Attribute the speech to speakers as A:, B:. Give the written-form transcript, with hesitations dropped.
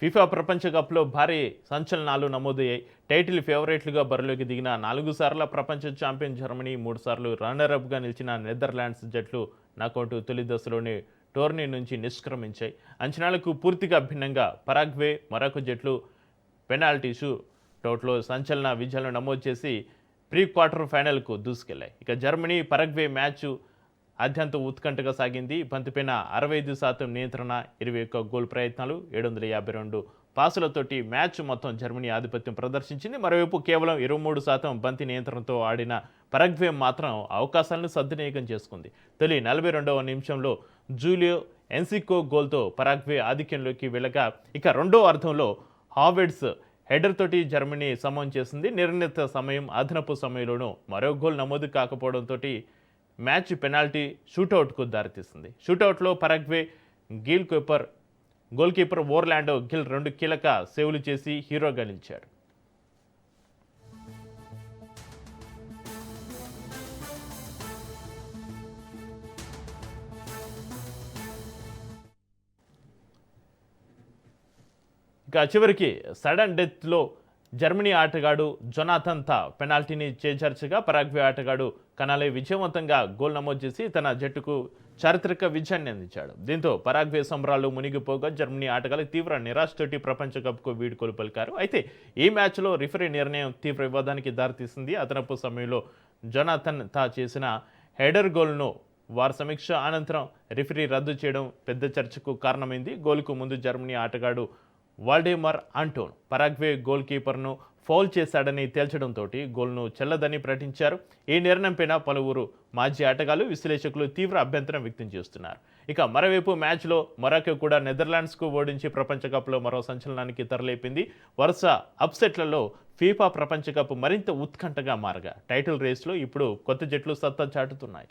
A: FIFA ప్రపంచ కప్లో భారీ సంచలనాలు నమోదయ్యాయి. టైటిల్ ఫేవరెట్లుగా బరిలోకి దిగిన 4 సార్ల ప్రపంచ ఛాంపియన్ జర్మనీ, 3 సార్లు రన్నరప్గా నిలిచిన నెదర్లాండ్స్ జట్లు నాకౌట్ తొలి దశలోనే టోర్నీ నుంచి నిష్క్రమించాయి. అంచనాలకు పూర్తిగా భిన్నంగా పరాగ్వే, మొరాకో జట్లు పెనాల్టీ షూటౌట్లో సంచలన విజయాలను నమోదు చేసి ప్రీ క్వార్టర్ ఫైనల్కు దూసుకెళ్లాయి. ఇక జర్మనీ పరాగ్వే మ్యాచ్ అత్యంత ఉత్కంఠగా సాగింది. బంతిపైన 65% నియంత్రణ, 21 గోల్ ప్రయత్నాలు, 752 పాసులతోటి మ్యాచ్ మొత్తం జర్మనీ ఆధిపత్యం ప్రదర్శించింది. మరోవైపు కేవలం 23% బంతి నియంత్రణతో ఆడిన పరాగ్వే మాత్రం అవకాశాలను సద్వినియోగం చేసుకుంది. తొలి 42వ నిమిషంలో జూలియో ఎన్సికో గోల్తో పరాగ్వే ఆధిక్యంలోకి వెళ్ళగా, ఇక రెండో అర్ధంలో హావెర్ట్స్ హెడర్ తోటి జర్మనీ సమం చేసింది. నిర్ణీత సమయం అదనపు సమయంలోనూ మరో గోల్ నమోదు కాకపోవడంతో మ్యాచ్ పెనాల్టీ షూటౌట్కు దారితీసింది. షూటౌట్లో Paraguay goalkeeper Orlando Gil 2 కీలక సేవులు చేసి హీరోగా నిలిచాడు. ఇక చివరికి సడన్ డెత్లో జర్మనీ ఆటగాడు జొనాథన్ థా పెనాల్టీని చేజార్చగా, పరాగ్వే ఆటగాడు కనాలే విజయవంతంగా గోల్ నమోదు చేసి తన జట్టుకు చారిత్రక విజయాన్ని అందించాడు. దీంతో పరాగ్వే సంబరాలు మునిగిపోగా జర్మనీ ఆటగాళ్లు తీవ్ర నిరాశతోటి ప్రపంచ కప్కు వీడ్కోలు పలికారు. అయితే ఈ మ్యాచ్లో రిఫరీ నిర్ణయం తీవ్ర వివాదానికి దారితీసింది. అదనపు సమయంలో జొనాథన్ థా చేసిన హెడర్ గోల్ను వారి సమీక్ష అనంతరం రిఫరీ రద్దు చేయడం పెద్ద చర్చకు కారణమైంది. గోల్కు ముందు జర్మనీ ఆటగాడు వాల్డెమార్ ఆంటోన్ పరాగ్వే గోల్ కీపర్ను ఫౌల్ చేశాడని తేల్చడంతో గోల్ను చెల్లదని ప్రకటించారు. ఈ నిర్ణయంపైన పలువురు మాజీ ఆటగాళ్లు, విశ్లేషకులు తీవ్ర అభ్యంతరం వ్యక్తం చేస్తున్నారు. ఇక మరోవైపు మ్యాచ్లో మొరాకో కూడా నెదర్లాండ్స్కు ఓడించి ప్రపంచ కప్లో మరో సంచలనానికి తెరలేపింది. వరుస అప్సెట్లలో ఫీఫా ప్రపంచ కప్ మరింత ఉత్కంఠగా మారగా టైటిల్ రేస్లో ఇప్పుడు కొత్త జట్లు సత్తా చాటుతున్నాయి.